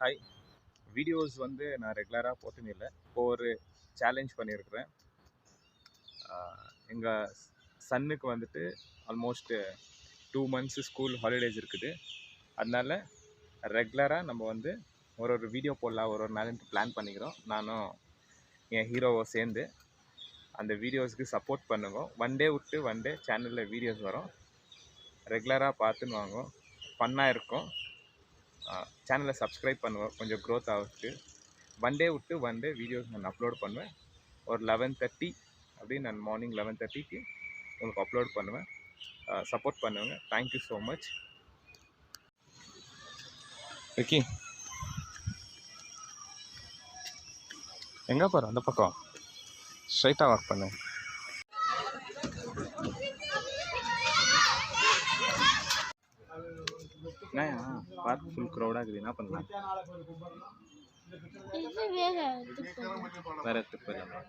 Hi. Videos வந்து நான் ரெகுலராக போட்டுன்னு இல்லை. இப்போ ஒரு சேலஞ்ச் பண்ணியிருக்கிறேன். எங்கள் சன்னுக்கு வந்துட்டு ஆல்மோஸ்ட் 2 months ஸ்கூல் ஹாலிடேஸ் இருக்குது. அதனால ரெகுலராக நம்ம வந்து ஒரு வீடியோ போடலாம் ஒரு நாளுன்ட்டு பிளான் பண்ணிக்கிறோம். நானும் என் ஹீரோவை சேர்ந்து அந்த வீடியோஸ்க்கு சப்போர்ட் பண்ணுங்க. ஒன் டே விட்டு ஒன் டே சேனலில் வீடியோஸ் வரும். ரெகுலராக பார்த்துன்னு வாங்க, ஃபன்னாக இருக்கும். சேனலை சப்ஸ்கிரைப் பண்ணுவேன், கொஞ்சம் க்ரோத் ஆகுது. ஒன் டே விட்டு ஒன் டே வீடியோஸ் நான் அப்லோட் பண்ணுவேன். ஒரு 11:30 அப்படி நான் மார்னிங் 11:30க்கு உங்களுக்கு அப்லோட் பண்ணுவேன். சப்போர்ட் பண்ணுவேங்க. Thank you so much. விக்கி எங்கே போகிற? அந்த பக்கம் ஸ்ட்ரைட்டாக ஒர்க் பண்ணு. என்னயா பார்க் ஃபுல் க்ரௌடாக இருக்குது, என்ன பண்ணலாம்? வேற இடத்துக்கு போயிடலாமா?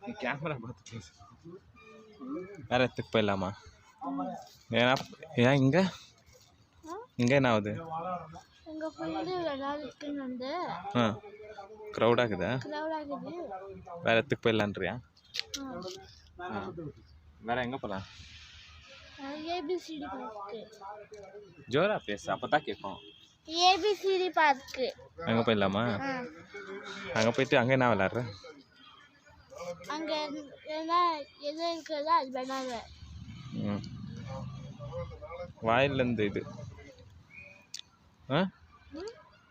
நீ கேமரா பார்த்து பேசு. வேற இடத்துக்கு போயிடலாமா? ஏன்னா ஏன் இங்கே என்ன ஆகுது? க்ரௌடாக இருக்குதா? வேற இடத்துக்கு போயிடலான்றியா? வேற எங்கே போகலாம்? ABCD park. ஜோரா பேசு, அப்பதான் கேட்கும். ஏபிசிடி பார்க் அங்கே போயிடலாமா? அங்கே போயிட்டு அங்கே என்ன விளாட்ற? அங்கே என்ன எது இருக்குதோ அது பண்ணாத. வாயிலேருந்து இது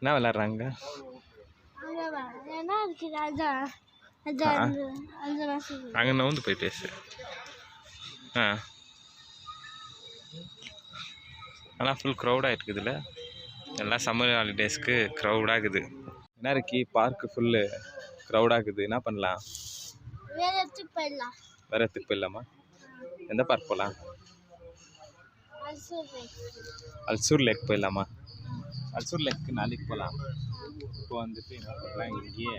என்ன விளாட்றாங்க? என்ன இருக்குது அதான் அங்கே நவுந்து போய் பேசு. ஆனால் ஃபுல் க்ரௌடாக இருக்குதுல்ல. எல்லாம் சம்மர் ஹாலிடேஸ்க்கு க்ரௌடாகுது. என்ன இருக்கு பார்க்கு ஃபுல்லு க்ரௌடாகுது. என்ன பண்ணலாம்? வேற இடத்துக்கு போயிடலாம். வேறு இடத்துக்கு போயிடலாமா? எந்த பார்க் போகலாம்? அல்சூர் லேக் போயிடலாமா? அல்சூர் லேக்கு நாளைக்கு போகலாம். இப்போ வந்துட்டு என்ன பண்ணுறேன், இங்கேயே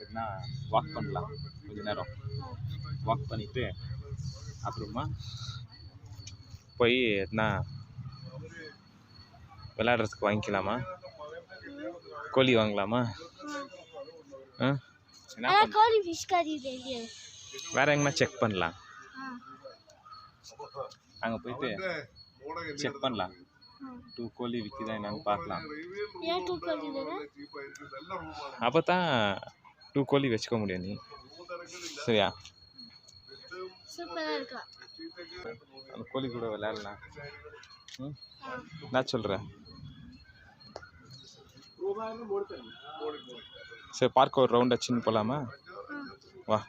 என்ன வாக் பண்ணலாம். கொஞ்ச நேரம் வாக் பண்ணிவிட்டு அப்புறமா போய் என்ன விளையாடுறதுக்கு வாங்கிக்கலாமா? கோழி வாங்கலாமா? வேற எங்கன்னா செக் பண்ணலாம். அங்கே போயிட்டு செக் பண்ணலாம். 2 கோழி விற்கிதா என்னன்னு பார்க்கலாம். அப்போ தான் 2 கோழி வச்சுக்க முடியும் நீ. சரியா? அந்த கோழி கூட விளையாடலாம். நான் சொல்கிறேன். சரி, பார்க்க ஒரு ரவுண்ட் அடிச்சுன்னு போகலாமா? வா.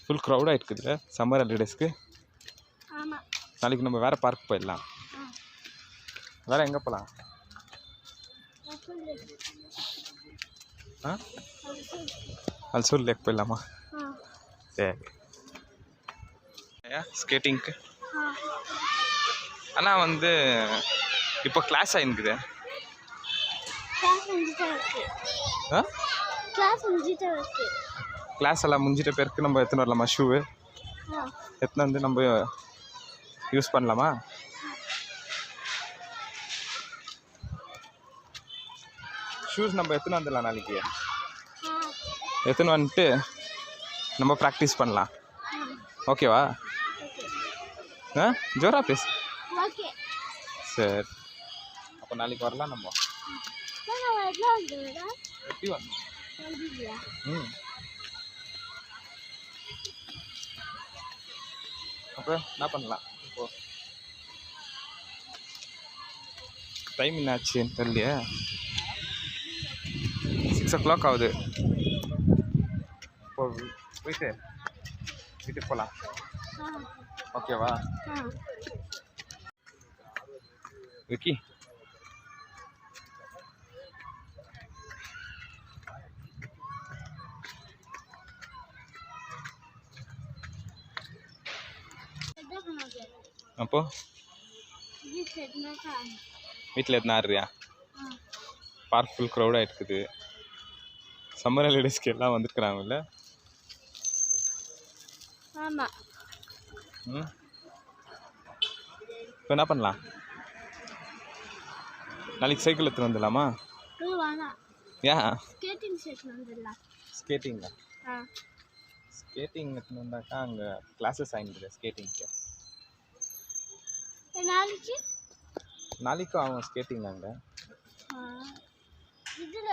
ஃபுல் க்ரௌடாக இருக்குதுல்ல சம்மர் ஹாலிடேஸ்க்கு. நாளைக்கு நம்ம வேறு பார்க் போயிடலாம். வேறு எங்கே போகலாம்? அல்சூர் லேக் போயிடலாமா? சரி. ஸ்கேட்டிங்க்கு ஆனால் வந்து இப்போ கிளாஸ் ஆகிருக்குது. கிளாஸ் எல்லாம் முடிஞ்சிட்ட பேருக்கு நம்ம எடுத்துன்னு வரலாமா? ஷூவு எடுத்துன்னு வந்து நம்ம யூஸ் பண்ணலாமா? ஷூஸ் நம்ம எடுத்துன்னு வந்துடலாம். நாளைக்கு எடுத்துன்னு வந்துட்டு நம்ம ப்ராக்டிஸ் பண்ணலாம். ஓகேவா? ஜோரா பேசு. சரி, அப்போ நாளைக்கு வரலாம். நம்ம எப்படி வரணும்? அப்புறம் என்ன பண்ணலாம்? இப்போ டைம் என்னாச்சுன்னு தெரியலையே. 6 o'clock ஆகுது. இப்போ போயிட்டு வீட்டுக்கு போகலாம். ஓகேவா? விக்கி அப்போ வீட்டில் எதுனா ஆடுறியா? பார்க் ஃபுல் க்ரௌடாக இருக்குது. சம்மர் ஹாலிடேஸ்க்கு எல்லாம் வந்துருக்குறாங்கல்ல. ஆமாம். ம், இப்போ என்ன பண்ணலாம்? நாளைக்கு சைக்கிள் எடுத்துன்னு வந்துடலாமா? வேணாம், ஏன்? ஸ்கேட்டிங் செஷன் வந்துடலாம். ஸ்கேட்டிங்கா? ஆ, ஸ்கேட்டிங் எடுத்துன்னு வந்தாக்கா அங்கே கிளாஸஸ் ஆகிடுது ஸ்கேட்டிங்க்கு. நாளைக்கு நாளைக்கும் ஆகும் ஸ்கேட்டிங் அங்கே. இதில்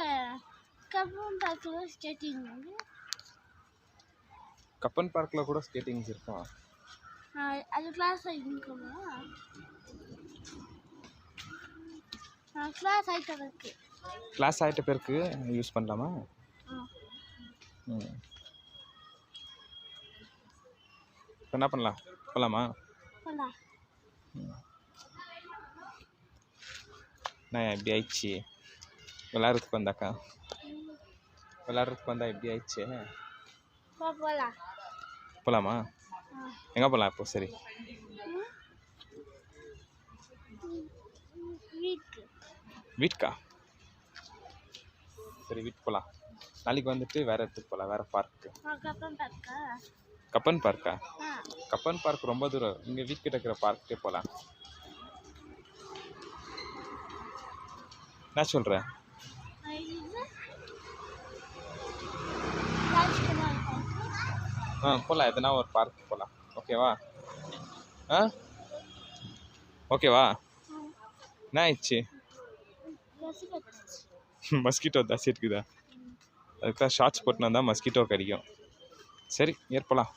கப்பன் பார்க்கில் ஸ்கேட்டிங் வந்து கப்பன் பார்க்கில் கூட ஸ்கேட்டிங்ஸ் இருக்கும். அது கிளாஸ் ஆகிருக்குமா? கிளாஸ் ஆகிட்ட இருக்கு. கிளாஸ் ஆகிட்ட பேருக்கு யூஸ் பண்ணலாமா? ஆ, ம், இப்போ என்ன பண்ணலாம்? போகலாமா? போகலாம். நான் எப்படி ஆயிடுச்சு விளாட்றதுக்கு வந்தாக்கா? விளாட்றதுக்கு வந்தால் எப்படி ஆயிடுச்சு? போகலாம். போகலாமா? எங்கே போகலாம் இப்போ? சரி, வீட்டுக்கு. வீட்டுக்கா? சரி, வீட்டுக்கு போகலாம். நாளைக்கு வந்துட்டு வேறு இடத்துக்கு போகலாம், வேறு பார்க்கு. கப்பன் பார்க்கா? கப்பன் பார்க்கா? ஆ, கப்பன் பார்க் ரொம்ப தூரம். இங்கே வீட்டுக்கிட்ட இருக்கிற பார்க்கே போகலாம். என்ன சொல்கிற? இது ராஜ்குமார் பார்க். போகலாம், எதனா ஒரு பார்க் போகலாம். ஓகேவா? ஆ, ஓகேவா? என்ன ஆயிடுச்சு? பஸ் கட்டுச்சு. மஸ்கிட்டோ தாசி இருக்குதா? அதுக்காக ஷார்ட்ஸ் போட்டுன்னு வந்தால் மஸ்கிட்டோ கடிக்கும். சரி, ஏற்பலாம்.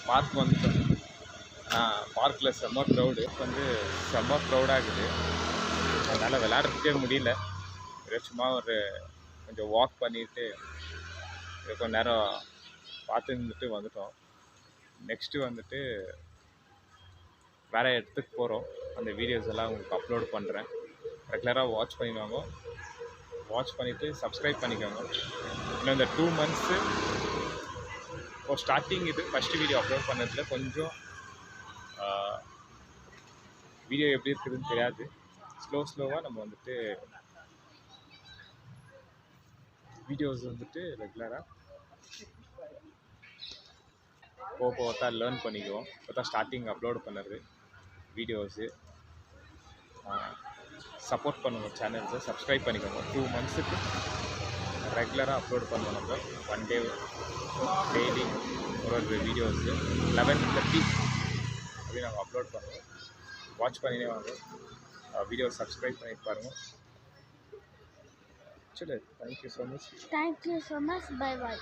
பார்க் வந்துட்டோம். பார்க்கில் செம்ம க்ரௌடு வந்து செம்ம க்ரௌடாகுது. அதனால் விளையாடுறதுக்கே முடியல. சும்மா ஒரு கொஞ்சம் வாக் பண்ணிட்டு கொஞ்ச நேரம் பார்த்து இருந்துட்டு வந்துட்டோம். நெக்ஸ்ட்டு வந்துட்டு வேறு இடத்துக்கு போகிறோம். அந்த வீடியோஸ் எல்லாம் உங்களுக்கு அப்லோட் பண்ணுறேன். ரெகுலராக வாட்ச் பண்ணிடுவாங்க. வாட்ச் பண்ணிவிட்டு சப்ஸ்கிரைப் பண்ணிக்கோங்க. இன்னும் இந்த 2 months இப்போ ஸ்டார்டிங் இது ஃபஸ்ட்டு வீடியோ அப்லோட் பண்ணதில் கொஞ்சம் வீடியோ எப்படி இருக்குதுன்னு தெரியாது. ஸ்லோவாக நம்ம வந்துட்டு வீடியோஸ் வந்துட்டு ரெகுலராக போக தான் லேர்ன் பண்ணிக்குவோம். இப்போ தான் ஸ்டார்டிங் அப்லோட் பண்ணுறது வீடியோஸு. சப்போர்ட் பண்ணுவோம் சேனல்ஸை, சப்ஸ்கிரைப் பண்ணிக்கோங்க. 2 monthsக்கு ரெகுலராக அப்லோட் பண்ணுவோம். நம்ம 1 day டெய்லி ஒரு வீடியோஸு 11:30 அப்படி நாங்கள் அப்லோட் பண்ணுவோம். வாட்ச் பண்ணினே வாங்க. வீடியோ சப்ஸ்கிரைப் பண்ணிட்டு பாருங்கள். சரி, thank you so much. Thank you so much. Bye bye.